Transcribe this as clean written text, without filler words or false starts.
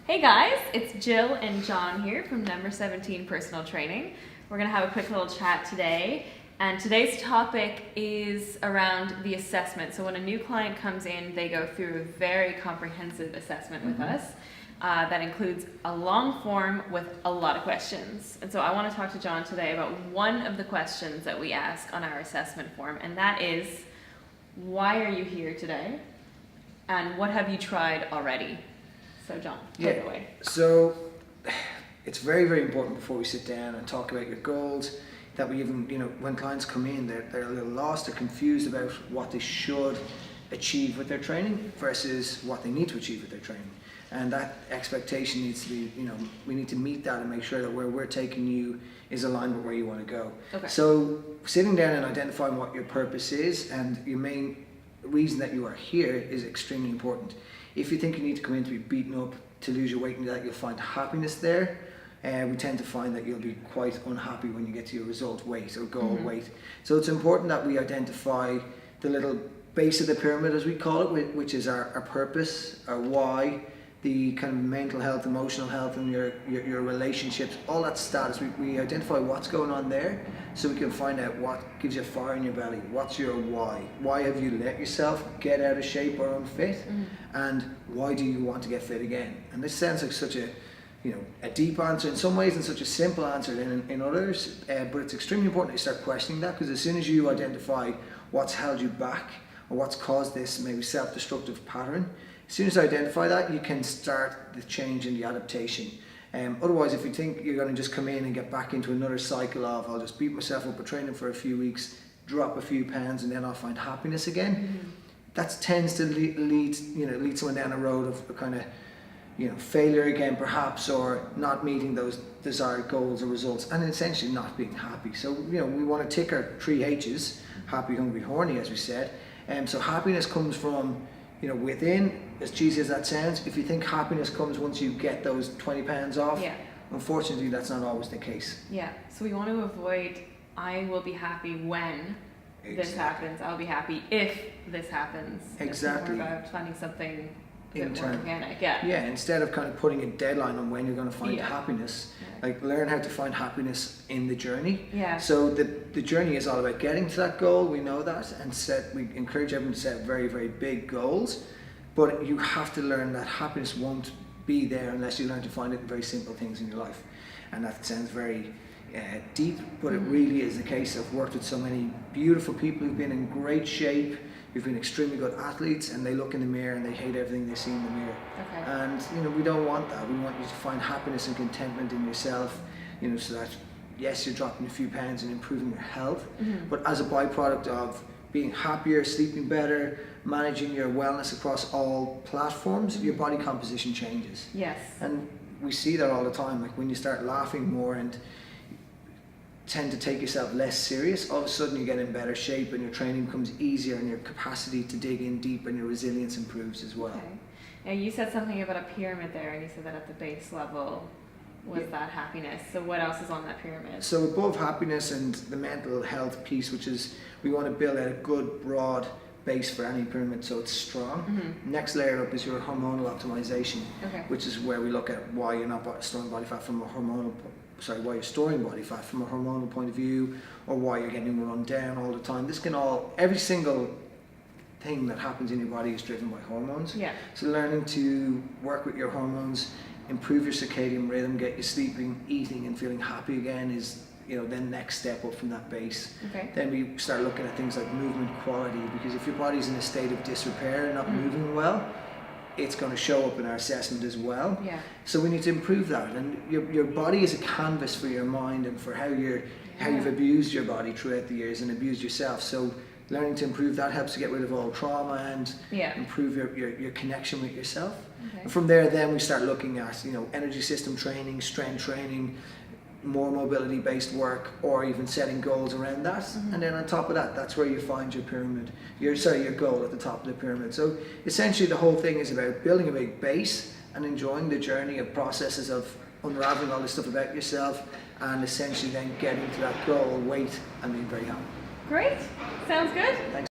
Hey guys, it's Jill and John here from Number 17 Personal Training. We're going to have a quick little chat today, and today's topic is around the assessment. So when a new client comes in, they go through a very comprehensive assessment with us that includes a long form with a lot of questions. And so I want to talk to John today about one of the questions that we ask on our assessment form, and that is, why are you here today? And what have you tried already? So John, take it away. So it's very, very important before we sit down and talk about your goals that we even, when clients come in, they're a little lost, they're confused about what they should achieve with their training versus what they need to achieve with their training. And that expectation needs to be, we need to meet that and make sure that where we're taking you is aligned with where you want to go. Okay. So sitting down and identifying what your purpose is and your main reason that you are here is extremely important. If you think you need to come in to be beaten up, to lose your weight, and that you'll find happiness there, we tend to find that you'll be quite unhappy when you get to your result weight or goal weight. So it's important that we identify the little base of the pyramid, as we call it, which is our purpose, our why, the kind of mental health, emotional health, and your relationships, all that status. We identify what's going on there so we can find out what gives you fire in your belly. What's your why? Why have you let yourself get out of shape or unfit? And why do you want to get fit again? And this sounds like such a deep answer in some ways and such a simple answer in others, but it's extremely important to start questioning that, because as soon as you identify what's held you back or what's caused this maybe self-destructive pattern, as soon as you identify that, you can start the change in the adaptation. Otherwise, if you think you're going to just come in and get back into another cycle of, I'll just beat myself up at training for a few weeks, drop a few pounds, and then I'll find happiness again, that tends to lead someone down a road of a kind of failure again perhaps, or not meeting those desired goals or results, and essentially not being happy. So we want to tick our 3 H's: happy, hungry, horny, as we said. So happiness comes from within, as cheesy as that sounds. If you think happiness comes once you get those 20 pounds off, unfortunately that's not always the case. So we want to avoid, I will be happy when this happens, I'll be happy if this happens. Exactly. It's more about finding something a bit more Internal. organic. Instead of kind of putting a deadline on when you're going to find happiness, like learn how to find happiness in the journey. So the journey is all about getting to that goal, we know that, and we encourage everyone to set very, very big goals, but you have to learn that happiness won't be there unless you learn to find it in very simple things in your life. And that sounds very deep, but it really is the case. I've worked with so many beautiful people who've been in great shape, who've been extremely good athletes, and they look in the mirror and they hate everything they see in the mirror. And we don't want that. We want you to find happiness and contentment in yourself, so that yes, you're dropping a few pounds and improving your health, but as a byproduct of being happier, sleeping better, managing your wellness across all platforms, your body composition changes. And we see that all the time, like when you start laughing more and tend to take yourself less serious, all of a sudden you get in better shape and your training becomes easier and your capacity to dig in deep and your resilience improves as well. Now you said something about a pyramid there, and you said that at the base level was that happiness. So what else is on that pyramid? So above happiness and the mental health piece, which is we want to build out a good broad base for any pyramid so it's strong. Next layer up is your hormonal optimization, which is where we look at why you're not storing body fat from a hormonal why you're storing body fat from a hormonal point of view, or why you're getting run down all the time. Every single thing that happens in your body is driven by hormones. So learning to work with your hormones, improve your circadian rhythm, get you sleeping, eating, and feeling happy again is then next step up from that base. Then we start looking at things like movement quality, because if your body's in a state of disrepair and not moving well, it's going to show up in our assessment as well. So we need to improve that, and your body is a canvas for your mind and for how you've abused your body throughout the years and abused yourself. So learning to improve that helps to get rid of all trauma and improve your connection with yourself. And from there, then we start looking at energy system training, strength training, more mobility based work, or even setting goals around that. And then on top of that, that's where you find your pyramid, your goal at the top of the pyramid. So essentially the whole thing is about building a big base and enjoying the journey of processes of unraveling all this stuff about yourself, and essentially then getting to that goal weight and being very happy. Great, sounds good. Thanks.